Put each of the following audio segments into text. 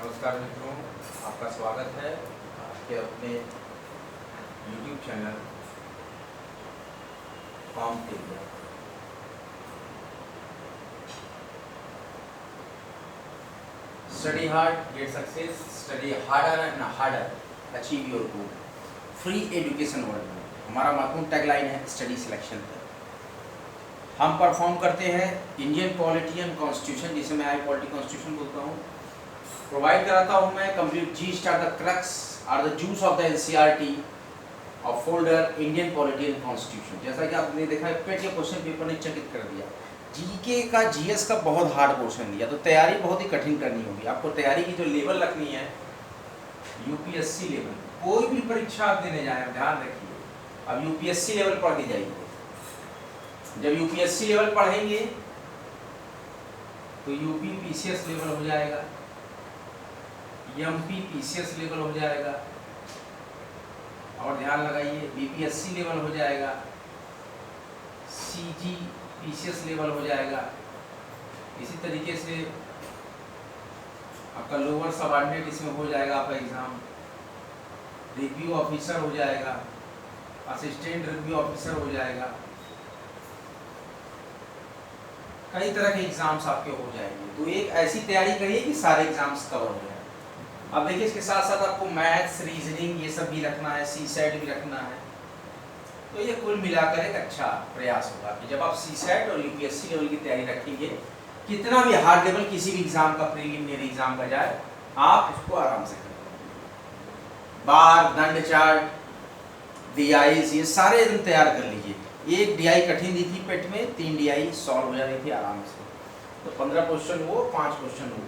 नमस्कार मित्रों, आपका स्वागत है आपके अपने YouTube चैनल फॉर्म के लिए। Study hard, get success, study harder and harder, achieve your goal. Free education world में हमारा महत्वपूर्ण टैगलाइन है स्टडी सिलेक्शन पर। हम परफॉर्म करते हैं इंडियन पॉलिटी एंड कॉन्स्टिट्यूशन, जिसे मैं आई पॉलिटी कॉन्स्टिट्यूशन बोलता हूँ। प्रोवाइड कराता हूँ मैं complete G star the crux और the juice of the NCERT of folder Indian polity and constitution. जैसा कि आपने देखा है, पेट के क्वेश्चन पेपर ने चकित कर दिया। जीके का, जीएस का बहुत हार्ड पोर्शन दिया, तो तैयारी बहुत ही कठिन करनी होगी आपको। तैयारी की जो लेवल रखनी है यूपीएससी लेवल, कोई भी परीक्षा आप देने जाए ध्यान रखिए, अब यूपीएससी लेवल पढ़ के जाइए। जब यूपीएससी लेवल पढ़ेंगे तो यूपी पीसीएस लेवल हो जाएगा, एमपी पीसीएस लेवल हो जाएगा, और ध्यान लगाइए बीपीएससी लेवल हो जाएगा, सीजी पीसीएस लेवल हो जाएगा। इसी तरीके से आपका लोअर सबऑर्डिनेट इसमें हो जाएगा आपका एग्जाम, रिव्यू ऑफिसर हो जाएगा, असिस्टेंट रिव्यू ऑफिसर हो जाएगा, कई तरह के एग्जाम्स आपके हो जाएंगे। तो एक ऐसी तैयारी करिए कि सारे एग्जाम्स कवर हो जाए। अब देखिए, इसके साथ साथ आपको मैथ्स, रीजनिंग ये सब भी रखना है, सीसेट भी रखना है। तो ये कुल मिलाकर एक अच्छा प्रयास होगा कि जब आप सीसेट और यूपीएससी लेवल की तैयारी रखेंगे, कितना भी हार्ड लेवल किसी भी एग्जाम का, प्रीलिमिनरी एग्जाम का जाए, आप उसको आराम से कर लेंगे। बार, दंड चार्ट, डीआईज ये सारे एकदम तैयार कर लीजिए। एक डीआई कठिन दी थी पेट में, 3 डीआई सॉल्व हो जाती थी आराम से। तो 15 क्वेश्चन वो, 5 क्वेश्चन वो।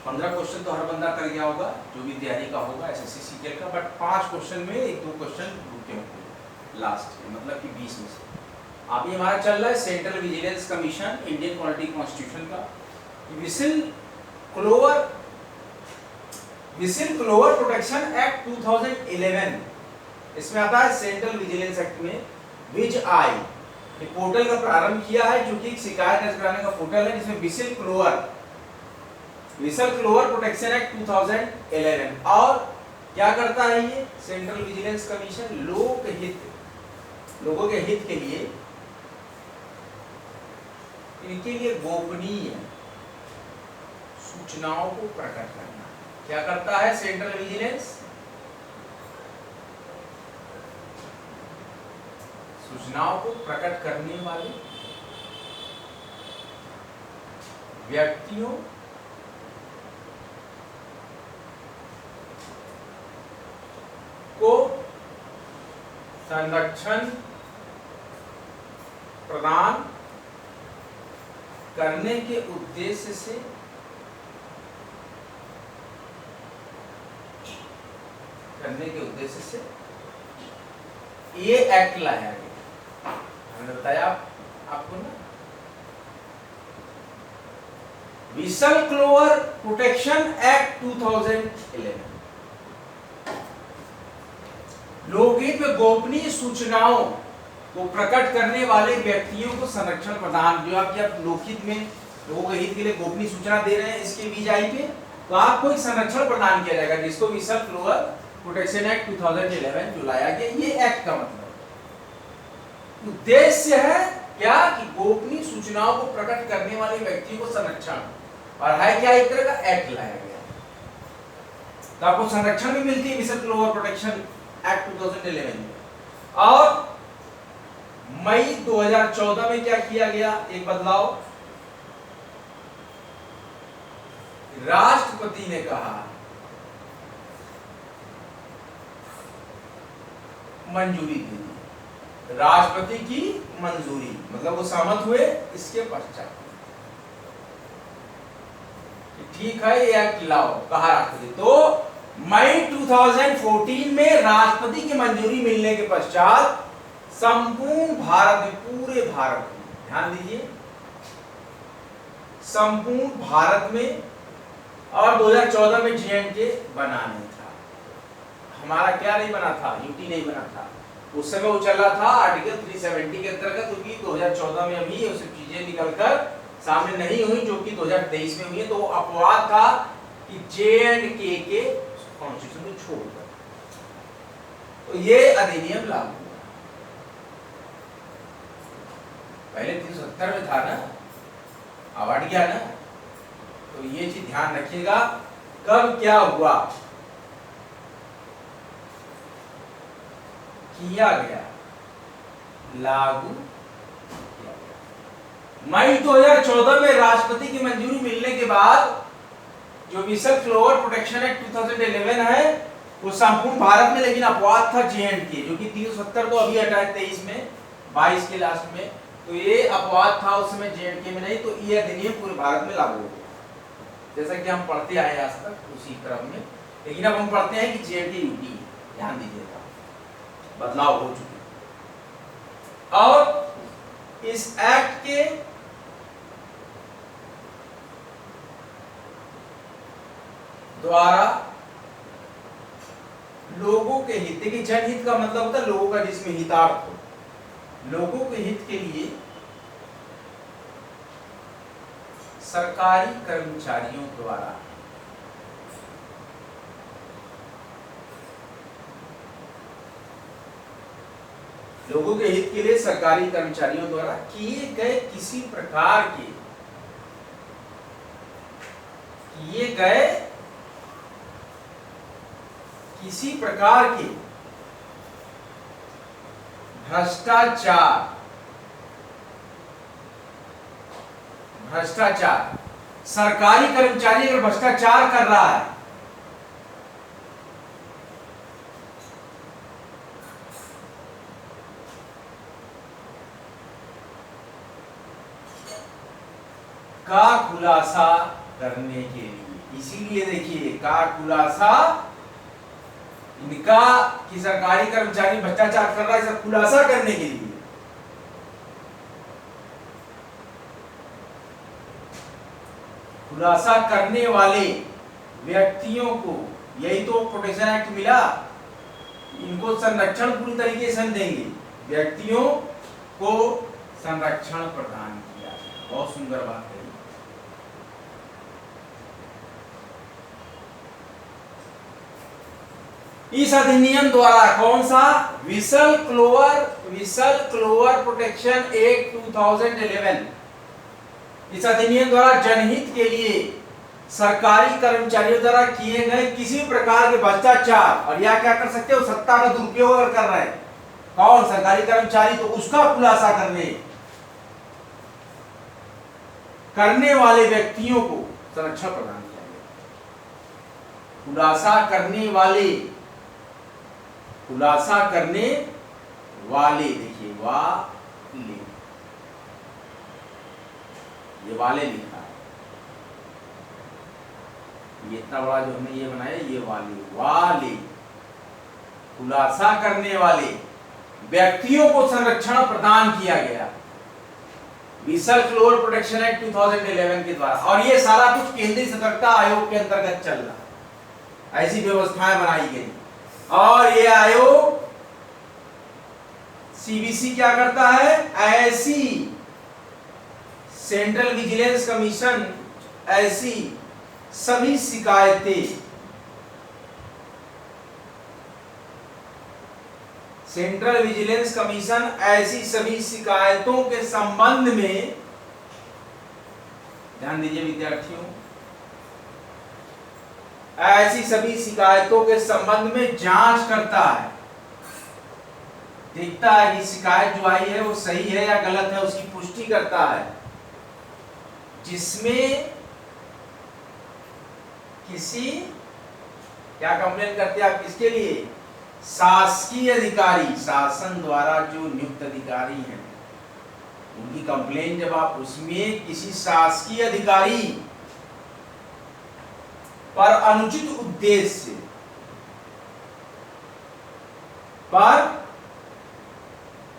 15 क्वेश्चन तो हर बंदा कर गया होगा जो भी तैयारी का होगा एसएससी सीजीएल का, बट 5 क्वेश्चन में 1-2 क्वेश्चन रुके होंगे लास्ट के, मतलब कि 20 में से। अभी हमारा चल रहा है central vigilance commission Indian polity constitution का विसिल क्लोवर प्रोटेक्शन एक्ट 2011। इसमें आता है सेंट्रल विजिलेंस एक्ट में विज आई पोर्टल का प्रारंभ किया है, जो कि एक शिकायत दर्ज कराने का पोर्टल है, जिसमें विसिल क्लोवर प्रोटेक्शन एक्ट 2011। और क्या करता है ये सेंट्रल विजिलेंस कमीशन? लोगों के हित के लिए, इनके लिए गोपनीय सूचनाओं को प्रकट करना। क्या करता है सेंट्रल विजिलेंस? सूचनाओं को प्रकट करने वाले व्यक्तियों को संरक्षण प्रदान करने के उद्देश्य से ये एक्ट लाया गया। मैंने बताया आपको ना, विसल क्लोवर प्रोटेक्शन एक्ट 2011। लोकहित में गोपनीय सूचनाओं को प्रकट करने वाले व्यक्तियों को संरक्षण प्रदान, जो आप लोकहित में लोगों के हित के लिए गोपनीय सूचना दे रहे हैं इसके बीजाई पे, तो आपको एक संरक्षण प्रदान किया जाएगा, जिसको विसल क्लोवर प्रोटेक्शन एक्ट 2011 जो लाया गया। ये एक्ट का मतलब उद्देश्य है क्या कि गोपनीय सूचनाओं को प्रकट करने वाले व्यक्तियों को संरक्षण, और है क्या एक तरह का एक्ट लाया गया, तो आपको संरक्षण भी मिलती है विसल क्लोवर प्रोटेक्शन एक्ट 2011 में। और मई 2014 में क्या किया गया? एक बदलाव, राष्ट्रपति ने कहा मंजूरी दे दी, राष्ट्रपति की मंजूरी, मतलब वो सहमत हुए इसके पश्चात, ठीक है ये एक्ट लाओ, कहा राष्ट्रपति। तो मई 2014 में राष्ट्रपति की मंजूरी मिलने के पश्चात संपूर्ण भारत में, पूरे भारत में, ध्यान दीजिए, संपूर्ण भारत में, और 2014 में J&K बना नहीं था। हमारा क्या नहीं बना था? यूटी नहीं बना था। उस समय वो चल रहा था आर्टिकल 370 के अंतर्गत, क्योंकि 2014 में अभी ये सब चीजें निकलकर सामने नहीं हुई जो कि 2023 में हुई है। तो अपवाद था कि J&K के कॉन्स्टिट्यूशन को छोड़कर, तो ये अधिनियम लागू हुआ। पहले 370 में था ना, अब हट गया ना, तो ये चीज ध्यान रखिएगा। कब क्या हुआ, किया गया, लागू किया गया। मई 2014 में राष्ट्रपति की मंजूरी मिलने के बाद जो व्हिसल फ्लोअर प्रोटेक्शन एक्ट 2011 है वो संपूर्ण भारत में, लेकिन अपवाद था J&K, जो कि 370 तो अभी हटा है 23 में, 22 के लास्ट में, तो ये अपवाद था उस समय J&K में नहीं, तो ये अधिनियम पूरे भारत में लागू हो गया, जैसा कि हम पढ़ते आए आज तक उसी क्रम में। लेकिन अब हम पढ़ते हैं कि J&K यूटी है, ध्यान दीजिएगा, बदलाव हो चुके। और इस एक्ट के द्वारा लोगों के हित, देखिए जनहित का मतलब होता है लोगों का जिसमें हितार्थ हो, लोगों के हित के लिए सरकारी कर्मचारियों द्वारा लोगों के हित के लिए सरकारी कर्मचारियों द्वारा किए गए किसी प्रकार के भ्रष्टाचार, सरकारी कर्मचारी अगर भ्रष्टाचार कर रहा है का खुलासा करने के लिए, इसीलिए देखिए का खुलासा, इनका कि सरकारी कर्मचारी भ्रष्टाचार कर रहा है, इसका खुलासा करने के लिए खुलासा करने वाले व्यक्तियों को, यही तो प्रोटेक्शन एक्ट मिला, इनको संरक्षण पूरी तरीके से हम देंगे, व्यक्तियों को संरक्षण प्रदान किया। बहुत सुंदर बात है। इस अधिनियम द्वारा कौन सा, व्हिसल क्लोवर प्रोटेक्शन एक्ट 2011, इस अधिनियम द्वारा जनहित के लिए सरकारी कर्मचारियों द्वारा किए गए किसी प्रकार के भ्रष्टाचार, और या क्या कर सकते हो, सत्ता का दुरुपयोग अगर कर रहे हैं कौन, सरकारी कर्मचारी, तो उसका खुलासा करने वाले व्यक्तियों को संरक्षण प्रदान किया गया। खुलासा करने वाले, देखिए वाले, ये वाले लिखा है, ये इतना बड़ा जो हमने ये बनाया, ये वाले खुलासा करने वाले व्यक्तियों को संरक्षण प्रदान किया गया व्हिसल फ्लोअर प्रोटेक्शन एक्ट 2011 के द्वारा। और ये सारा कुछ केंद्रीय सतर्कता आयोग के अंतर्गत चल रहा है, ऐसी व्यवस्थाएं बनाई गई। और ये आयोग CBC क्या करता है, ऐसी सेंट्रल विजिलेंस कमीशन ऐसी सभी शिकायतें, सेंट्रल विजिलेंस कमीशन ऐसी सभी शिकायतों के संबंध में, ध्यान दीजिए विद्यार्थियों, ऐसी सभी शिकायतों के संबंध में जांच करता है, देखता है कि शिकायत जो आई है वो सही है या गलत है, उसकी पुष्टि करता है, जिसमें किसी, क्या कंप्लेन करते हैं आप किसके लिए, शासकीय अधिकारी, शासन द्वारा जो नियुक्त अधिकारी हैं उनकी कंप्लेन, जब आप उसमें किसी शासकीय अधिकारी पर अनुचित उद्देश्य पर,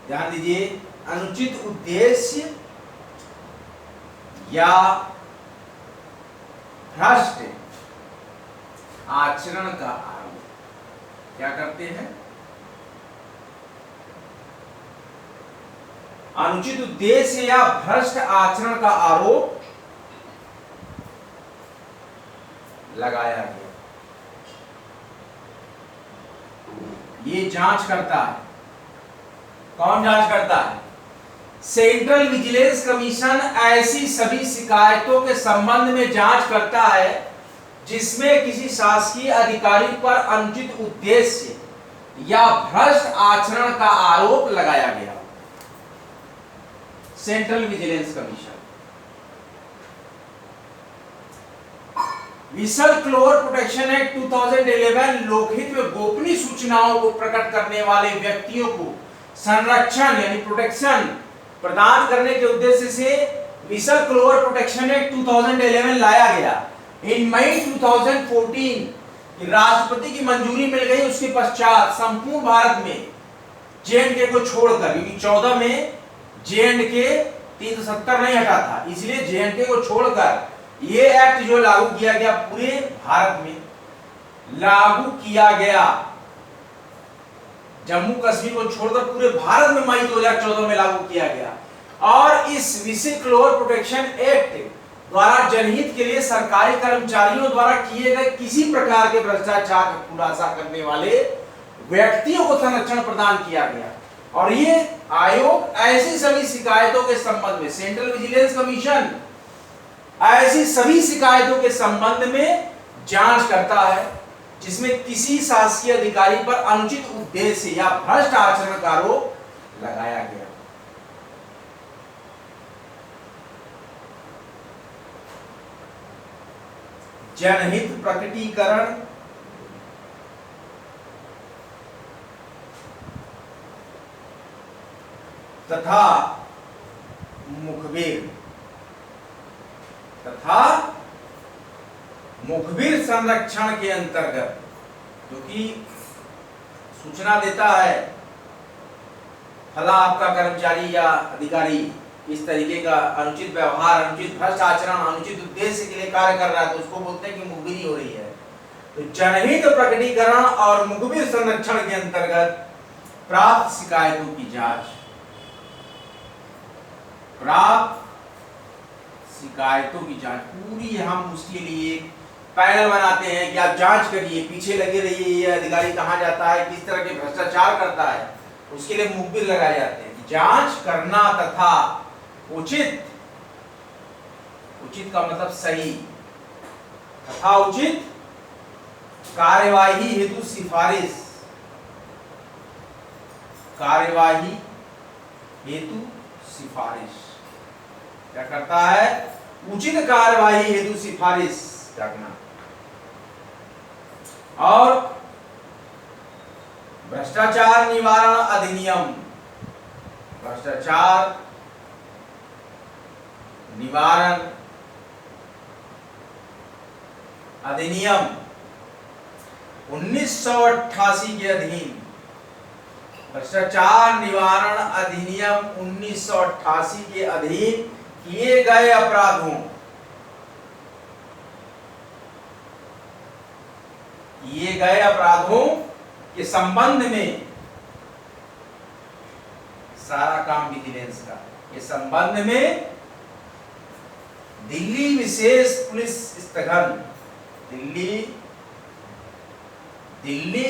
ध्यान दीजिए, अनुचित उद्देश्य या भ्रष्ट आचरण का आरोप, क्या करते हैं, अनुचित उद्देश्य या भ्रष्ट आचरण का आरोप लगाया गया। ये जांच करता है, कौन जांच करता है? सेंट्रल विजिलेंस कमीशन ऐसी सभी शिकायतों के संबंध में जांच करता है जिसमें किसी शासकीय अधिकारी पर अनुचित उद्देश्य या भ्रष्ट आचरण का आरोप लगाया गया। Central vigilance commission whistle blower protection act 2011 लोकहित में गोपनीय सूचनाओं को प्रकट करने वाले व्यक्तियों को संरक्षण यानी प्रोटेक्शन प्रदान करने के उद्देश्य से विसल क्लोर प्रोटेक्शन एक्ट 2011 लाया गया। इन मई 2014 राष्ट्रपति की मंजूरी मिल गई। उसके पश्चात संपूर्ण भारत में जे&के को छोड़कर, क्योंकि 14 में जे&के 370 नहीं हटा था, इसलिए जे&के को छोड़कर ये एक्ट जो लागू किया गया पूरे भारत में लागू किया गया। जम्मू कश्मीर को छोड़कर पूरे भारत में मई 2014 में लागू किया गया। और इस विसिल क्लोर प्रोटेक्शन एक्ट द्वारा जनहित के लिए सरकारी कर्मचारियों द्वारा किए गए किसी प्रकार के भ्रष्टाचार का खुलासा करने वाले व्यक्तियों को संरक्षण प्रदान किया गया। और ये आयोग ऐसी सभी शिकायतों के संबंध में, सेंट्रल विजिलेंस कमीशन ऐसी सभी शिकायतों के संबंध में जांच करता है जिसमें किसी शासकीय अधिकारी पर अनुचित उद्देश्य या भ्रष्ट आचरण का आरोप लगाया गया। जनहित प्रकटीकरण तथा मुखबिर संरक्षण के अंतर्गत, जो कि सूचना देता है फला आपका कर्मचारी या अधिकारी इस तरीके का अनुचित व्यवहार, अनुचित भ्रष्ट आचरण, अनुचित उद्देश्य के लिए कार्य कर रहा है, तो उसको बोलते हैं कि मुखबिरी हो रही है। तो जनहित प्रकटीकरण और मुखबिर संरक्षण के अंतर्गत प्राप्त शिकायतों की जांच, प्राप्त शिकायतों की जांच पूरी हम उसके लिए पैनल बनाते हैं कि आप जांच करिए, पीछे लगे रहिए, ये अधिकारी कहां जाता है, किस तरह के भ्रष्टाचार करता है, उसके लिए मुखबिर लगाए जाते हैं। जांच करना तथा उचित का मतलब सही तथा उचित कार्यवाही हेतु सिफारिश, कार्यवाही हेतु सिफारिश क्या करता है? उचित कार्यवाही हेतु सिफारिश करना। और भ्रष्टाचार निवारण अधिनियम, भ्रष्टाचार निवारण अधिनियम 1988 के अधीन, भ्रष्टाचार निवारण अधिनियम 1988 के अधीन किए गए अपराधों के संबंध में सारा काम विजिलेंस का, के संबंध में दिल्ली विशेष पुलिस स्थगन, दिल्ली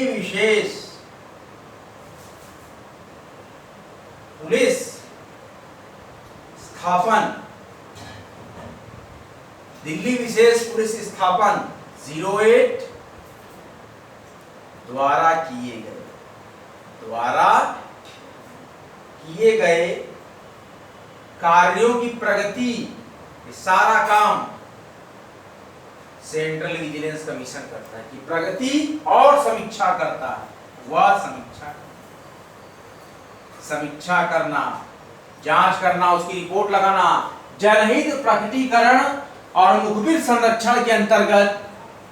विशेष पुलिस स्थापन, दिल्ली विशेष पुलिस स्थापन 08 द्वारा किए गए कार्यों की प्रगति, सारा काम सेंट्रल विजिलेंस कमीशन करता है कि प्रगति और समीक्षा करता है। वह समीक्षा करना, जांच करना, उसकी रिपोर्ट लगाना, जनहित प्रकटीकरण और मुखबिर संरक्षण के अंतर्गत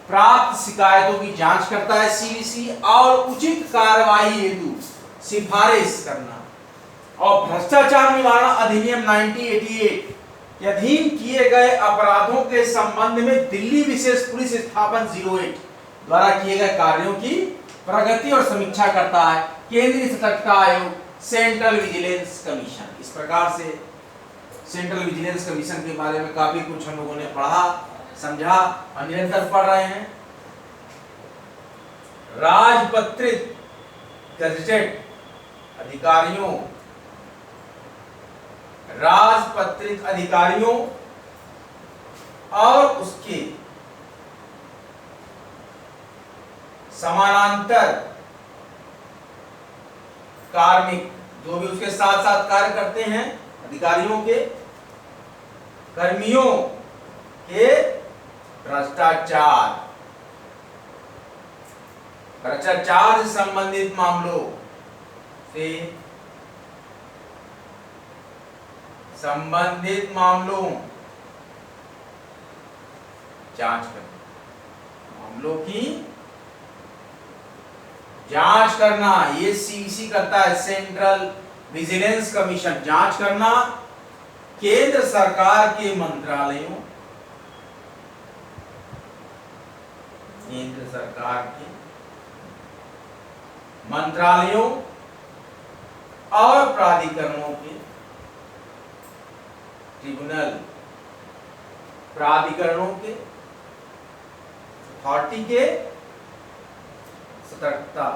प्राप्त शिकायतों की जांच करता है सीवीसी, और उचित कार्रवाई हेतु सिफारिश करना। और भ्रष्टाचार निवारण अधिनियम 1988 के अधीन किए गए अपराधों के संबंध में दिल्ली विशेष पुलिस स्थापन 08 द्वारा किए गए कार्यों की प्रगति और समीक्षा करता है केंद्रीय सतर्कता आयोग, सेंट्रल विजिलेंस कमीशन। इस प्रकार से सेंट्रल विजिलेंस कमीशन के बारे में काफी कुछ हम लोगों ने पढ़ा। समझा और निरंतर पढ़ रहे हैं। राजपत्रित गजटेड अधिकारियों, राजपत्रित अधिकारियों और उसके समानांतर कार्मिक, जो भी उसके साथ साथ कार्य करते हैं, अधिकारियों के, कर्मियों के भ्रष्टाचार, भ्रष्टाचार से संबंधित मामलों से संबंधित मामलों जांच करना, मामलों की जांच करना, ये सीसी करता है, सेंट्रल विजिलेंस कमीशन, जांच करना केंद्र सरकार के मंत्रालयों, केंद्र सरकार के मंत्रालयों और प्राधिकरणों के, ट्रिब्यूनल, प्राधिकरणों के, अथॉरिटी के सतर्कता,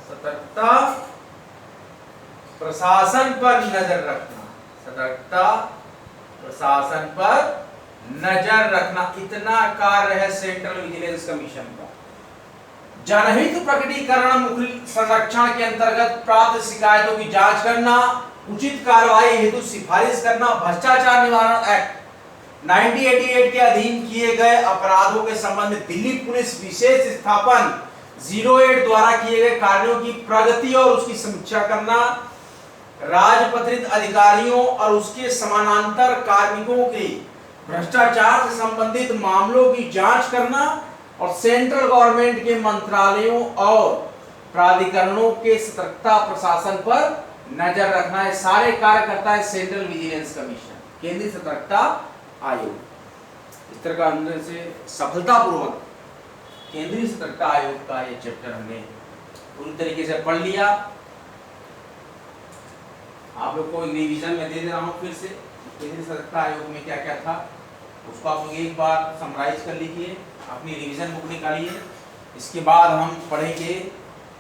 सतर्कता प्रशासन पर नजर रखना, सतर्कता प्रशासन पर नजर रखना, इतना कार्य है सेंट्रल विजिलेंस कमीशन का। जनहित प्रकटीकरण मुख्य संरक्षण के अंतर्गत प्राप्त शिकायतों की जांच करना, उचित कार्रवाई हेतु सिफारिश करना, भ्रष्टाचार निवारण एक्ट 1988 के अधीन किए गए अपराधों के संबंध में दिल्ली पुलिस विशेष स्थापन 08 द्वारा किए गए कार्यों की प्रगति और उसकी समीक्षा करना, राजपत्रित अधिकारियों और उसके समानांतर कार्मिकों के भ्रष्टाचार से संबंधित मामलों की जांच करना और सेंट्रल गवर्नमेंट के मंत्रालयों और प्राधिकरणों के सतर्कता प्रशासन पर नजर रखना है। सारे कार्य करता है सेंट्रल विजिलेंस कमीशन, केंद्रीय सतर्कता आयोग। इस तरह का अंदर से सफलतापूर्वक केंद्रीय सतर्कता आयोग का ये चैप्टर हमने पूरी तरीके से पढ़ लिया। आप लोग को रिवीजन में दे रहा हूँ फिर से, केंद्रीय सतर्कता आयोग में क्या क्या था उसको आप लोग एक बार समराइज कर लीजिए, अपनी रिवीजन बुक निकालिए। इसके बाद हम पढ़ेंगे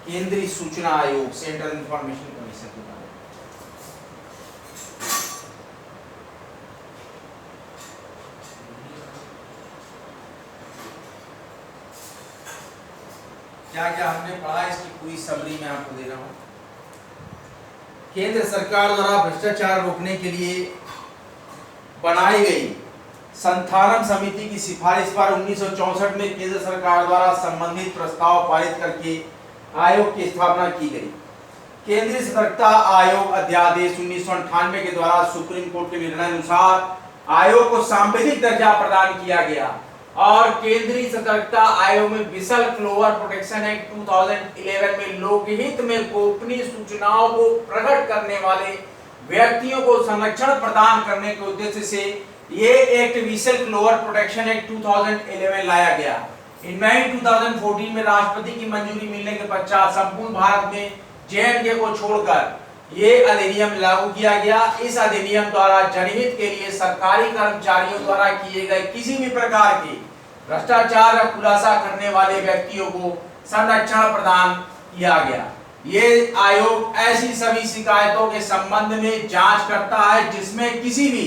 केंद्रीय सूचना आयोग, सेंट्रल इंफॉर्मेशन कमीशन के बारे में। क्या क्या हमने पढ़ा इसकी पूरी समरी मैं आपको दे रहा हूं। केंद्र सरकार द्वारा भ्रष्टाचार रोकने के लिए बनाई गई संथानम समिति की सिफारिश पर 1964 में केंद्र सरकार द्वारा संबंधित प्रस्ताव पारित करके आयोग की स्थापना की गई। केंद्रीय सतर्कता आयोग अध्यादेश 1998 के द्वारा सुप्रीम कोर्ट के निर्णय अनुसार आयोग को सांविधिक दर्जा प्रदान किया गया और केंद्रीय सतर्कता आयोग में विसल फ्लोवर प्रोटेक्शन एक्ट 2011 में लोकहित में गोपनीय सूचनाओं को प्रकट करने वाले व्यक्तियों को संरक्षण प्रदान करने के उद्देश्य से ये act whistle flower protection act 2011 लाया गया। इन मई 2014 में राष्ट्रपति की मंजूरी मिलने के पश्चात संपूर्ण भारत में जे&के को छोड़कर ये अधिनियम लागू किया गया। इस अधिनियम द्वारा जनहित के लिए सरकारी कर्मचारियों द्वारा किए गए किसी भी प्रकार के भ्रष्टाचार का खुलासा करने वाले व्यक्तियों को संरक्षण प्रदान किया गया। ये आयोग ऐसी सभी शिकायतों के संबंध में जांच करता है जिसमें किसी भी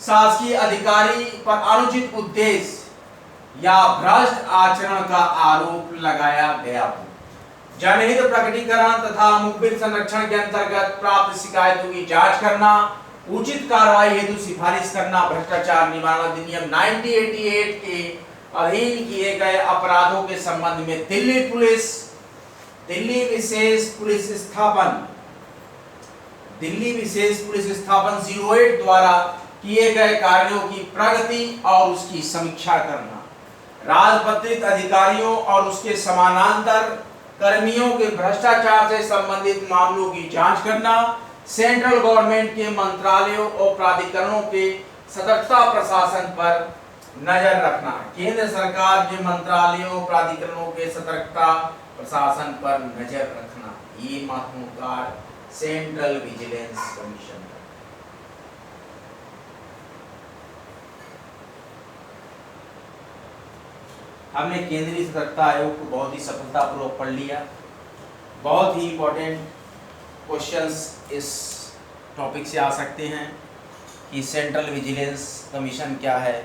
शासकीय अधिकारी पर अनुचित उद्देश्य या भ्रष्ट आचरण का आरोप लगाया गया हो। जनहित प्रकटीकरण तथा मुखबिर संरक्षण के अंतर्गत प्राप्त शिकायतों की जांच करना, उचित कार्रवाई हेतु सिफारिश करना, भ्रष्टाचार निवारण अधिनियम 1988 के अधीन किए गए अपराधों के संबंध में दिल्ली विशेष पुलिस स्थापन 08 द्वारा किए गए कार्यों की प्रगति और उसकी समीक्षा करना, राजपत्रित अधिकारियों और उसके समानांतर कर्मियों के भ्रष्टाचार से संबंधित मामलों की जांच करना, सेंट्रल गवर्नमेंट के मंत्रालयों और प्राधिकरणों के सतर्कता प्रशासन पर नजर रखना, केंद्र सरकार के मंत्रालयों प्राधिकरणों के सतर्कता प्रशासन पर नजर रखना। ये महत्वपूर्ण कार्य सेंट्रल विजिलेंस कमीशन। हमने केंद्रीय सतर्कता आयोग को बहुत ही सफलतापूर्वक पढ़ लिया। बहुत ही इम्पोर्टेंट क्वेश्चंस इस टॉपिक से आ सकते हैं कि सेंट्रल विजिलेंस कमीशन क्या है,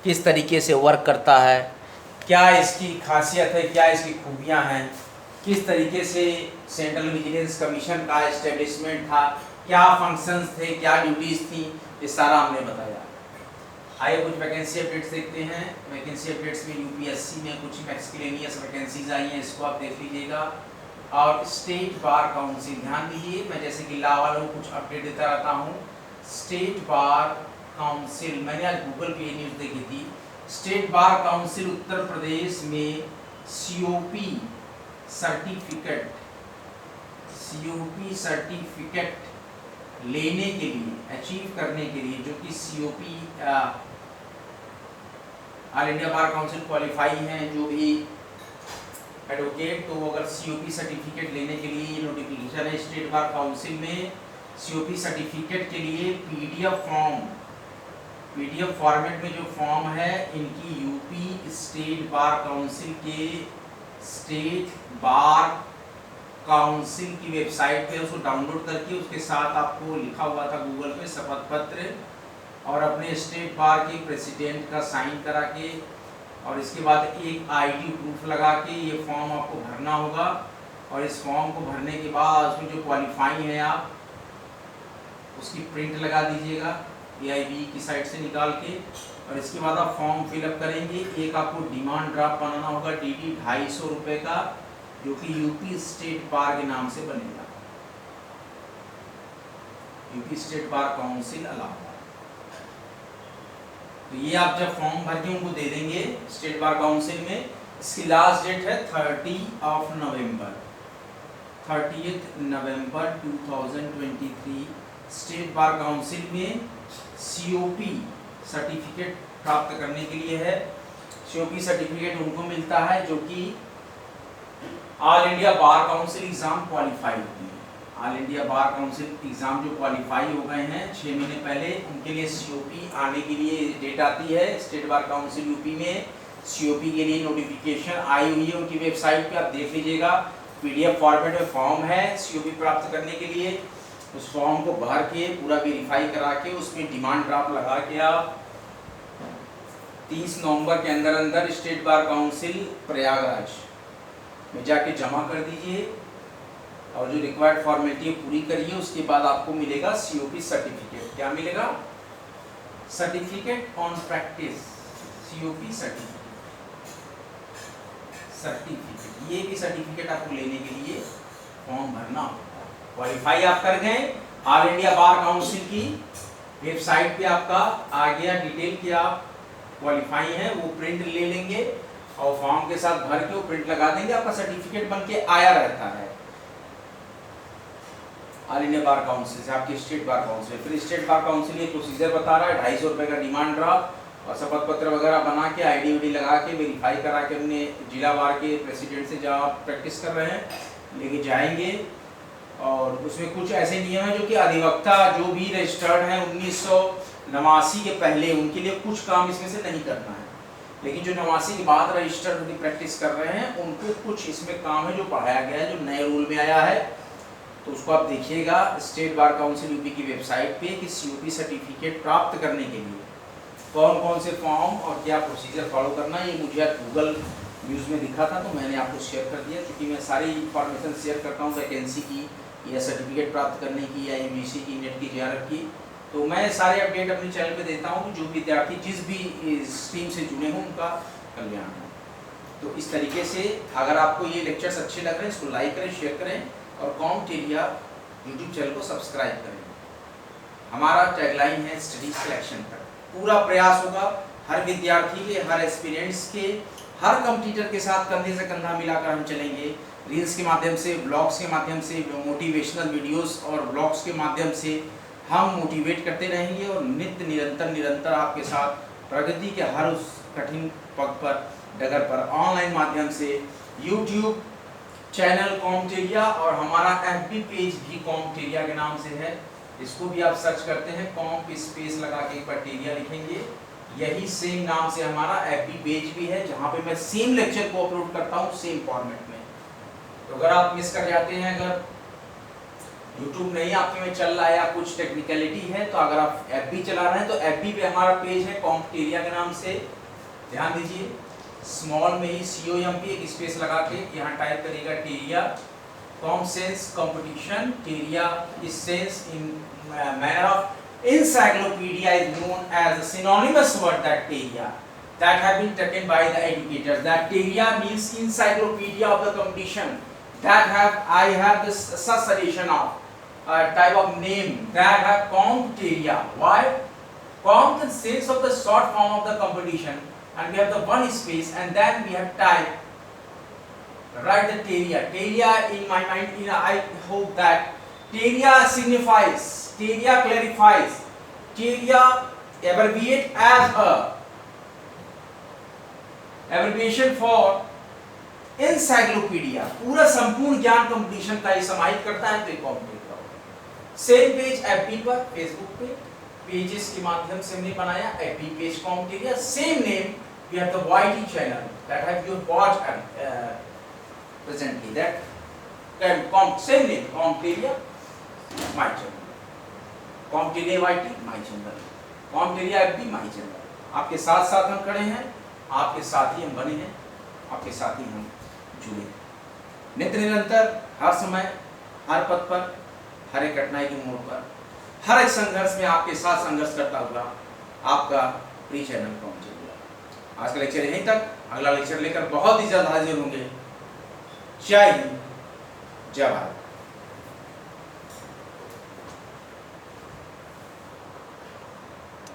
किस तरीके से वर्क करता है, क्या इसकी खासियत है, क्या इसकी खूबियां हैं, किस तरीके से सेंट्रल विजिलेंस कमीशन का एस्टेब्लिशमेंट था, क्या फंक्शंस थे, क्या ड्यूटीज़ थी, ये सारा हमने बताया। आइए कुछ वैकेंसी अपडेट्स देखते हैं। वैकेंसी अपडेट्स में यूपीएससी में कुछ मिसलेनियस वैकेंसीज आई हैं, इसको आप देख लीजिएगा। और स्टेट बार काउंसिल, ध्यान दीजिए, मैं जैसे कि लॉ वालों को कुछ अपडेट देता रहता हूँ। स्टेट बार काउंसिल, मैंने आज गूगल पे न्यूज़ देखी थी। State bar council Uttar Pradesh में सीओपी सर्टिफिकेट लेने के लिए, अचीव करने के लिए, जो कि COP all India bar council qualify हैं जो भी एडवोकेट, तो अगर सीओपी सर्टिफिकेट लेने के लिए ये नोटिफिकेशन है स्टेट बार काउंसिल में। सीओपी सर्टिफिकेट के लिए पीडीएफ फॉर्मेट में जो फॉर्म है, इनकी यूपी स्टेट बार काउंसिल के स्टेट बार काउंसिल की वेबसाइट पे उसको डाउनलोड करके उसके साथ आपको लिखा हुआ था गूगल पे शपथ पत्र, और अपने स्टेट बार के प्रेसिडेंट का साइन करा के, और इसके बाद एक आईडी प्रूफ लगा के ये फॉर्म आपको भरना होगा। और इस फॉर्म को भरने के बाद उसमें जो क्वालिफाई है आप उसकी प्रिंट लगा दीजिएगा AIB की साइट से निकाल के, और इसके बाद आप फॉर्म फिलअप करेंगे। एक आपको डिमांड ड्राफ्ट बनाना होगा DD 250 रुपये का, जो कि यूपी स्टेट बार के नाम से बनेगा, UP state bar council Allahabad. तो ये आप जब फॉर्म भर के उनको दे देंगे स्टेट बार काउंसिल में, इसकी लास्ट डेट है 30 नवंबर 2023। स्टेट बार काउंसिल में COP सर्टिफिकेट प्राप्त करने के लिए है। COP सर्टिफिकेट उनको मिलता है जो कि all India bar council exam qualify होती है। All India bar council exam जो क्वालिफाई हो गए हैं 6 महीने पहले, उनके लिए COP आने के लिए डेट आती है। स्टेट बार काउंसिल यूपी में COP के लिए नोटिफिकेशन आई हुई है, उनकी वेबसाइट पे आप देख लीजिएगा। PDF फॉर्मेट में फॉर्म है COP प्राप्त करने के लिए। उस फॉर्म को भर के पूरा वेरीफाई करा के उसमें डिमांड ड्राफ्ट लगा के आप 30 नवंबर के अंदर स्टेट बार काउंसिल प्रयागराज में जाके जमा कर दीजिए, और जो रिक्वायर्ड फॉर्मेलिटी पूरी करिए। उसके बाद आपको मिलेगा COP सर्टिफिकेट। क्या मिलेगा? Certificate on practice, COP certificate. ये भी सर्टिफिकेट आपको लेने के लिए फॉर्म भरना होगा। क्वालिफाई आप कर गए, ऑल इंडिया बार काउंसिल की वेबसाइट पे आपका आ गया डिटेल कि आप क्वालिफाई हैं, वो प्रिंट ले लेंगे और फॉर्म के साथ भर के वो प्रिंट लगा देंगे, आपका सर्टिफिकेट बन के आया रहता है ऑल इंडिया बार काउंसिल से आपकी स्टेट बार काउंसिल। फिर स्टेट बार काउंसिल ये प्रोसीजर बता रहा है, 250 रुपये का डिमांड ड्राफ्ट और शपथ पत्र वगैरह बना के ID लगा के वेरीफाई करा के अपने जिला बार के प्रेसिडेंट से जहाँ आप प्रैक्टिस कर रहे हैं लेके जाएंगे। और उसमें कुछ ऐसे नियम है जो कि अधिवक्ता जो भी रजिस्टर्ड हैं 1989 के पहले, उनके लिए कुछ काम इसमें से नहीं करना है, लेकिन जो 89 के बाद रजिस्टर्ड होकर प्रैक्टिस कर रहे हैं उनको कुछ इसमें काम है जो पढ़ाया गया है, जो नए रूल में आया है। तो उसको आप देखिएगा स्टेट बार काउंसिल यूपी की वेबसाइट पे कि COP सर्टिफिकेट प्राप्त करने के लिए कौन कौन से फॉर्म और क्या प्रोसीजर फॉलो करना है। ये मुझे आज गूगल न्यूज़ में दिखा था तो मैंने आपको शेयर कर दिया, क्योंकि मैं सारी इंफॉर्मेशन शेयर करता हूँ वैकेंसी की या सर्टिफिकेट प्राप्त करने की या MGC की, नेट की, JRF की। तो मैं सारे अपडेट अपने चैनल पे देता हूँ, जो विद्यार्थी जिस भी स्ट्रीम से जुड़े हों उनका कल्याण हो। तो इस तरीके से अगर आपको ये लेक्चर्स अच्छे लग रहे हैं इसको लाइक करें, शेयर करें और कॉम्टेरिया यूट्यूब चैनल को सब्सक्राइब करें। हमारा टैगलाइन है स्टडी सिलेक्शन तक। पूरा प्रयास होगा हर विद्यार्थी के, हर एस्पिरेंट्स के, हर कंपटीटर के साथ कंधे से कंधा मिलाकर हम चलेंगे। रील्स के माध्यम से, ब्लॉग्स के माध्यम से, मोटिवेशनल वीडियोस और ब्लॉग्स के माध्यम से हम मोटिवेट करते रहेंगे और नित्य निरंतर आपके साथ प्रगति के हर उस कठिन पग पर, डगर पर ऑनलाइन माध्यम से यूट्यूब चैनल कॉम्टेरिया और हमारा FB पेज भी कॉम्टेरिया के नाम से है। इसको भी आप सर्च करते हैं, कॉम्प स्पेस लगा के एक बार टेरिया लिखेंगे यही सेम नाम से हमारा एफबी पेज भी है, जहाँ पे मैं सेम लेक्चर को अपलोड करता हूँ सेम फॉर्मेट में। तो अगर आप मिस कर जाते हैं, अगर YouTube नहीं आपके में चल रहा है या कुछ टेक्निकलिटी है, तो अगर आप एफबी चला रहे हैं तो एफबी पे हमारा पेज है कॉम्पटेरिया के नाम से। ध्यान दीजिए, स्मॉल में ही COMP एक स्पेस लगा के यहाँ टाइप करिएगा Teriya, com sense competition, Teriya इस sense in manner of encyclopedia is known as a synonymous word that teria that have been taken by the educators. That teria means encyclopedia of the competition. That I have this such suggestion of type of name that have compteria. Why? Com consists of the short form of the competition, and we have the one space, and then we have type write the teria. Teria in my mind, I hope that teria signifies. Teria clarifies. Teria abbreviate as a abbreviation for encyclopedia. पूरा संपूर्ण ज्ञान competition का ही समाहित करता है, तो एक competitive होगा। सेम पेज एफबी पर, फेसबुक पे पेजेस के माध्यम से हमने बनाया FB page competitive, same name we have the YT channel that have you watch presently, that same name competitive my channel, Competeria YT my channel, Competeria FB my channel. आपके साथ साथ हम खड़े हैं, आपके साथ ही हम बने हैं, आपके साथ ही हम जुड़े। नित्य निरंतर, हर समय, हर पथ पर, हर एक कठिनाई के मोड़ पर, हर एक संघर्ष में आपके साथ संघर्ष करता हुआ आपका प्रिय चैनल पहुंचेगा। आज का लेक्चर यहीं तक, अगला लेक्चर लेकर बहुत ही जल्द हाजिर होंगे। जय हिंद, जय भारत।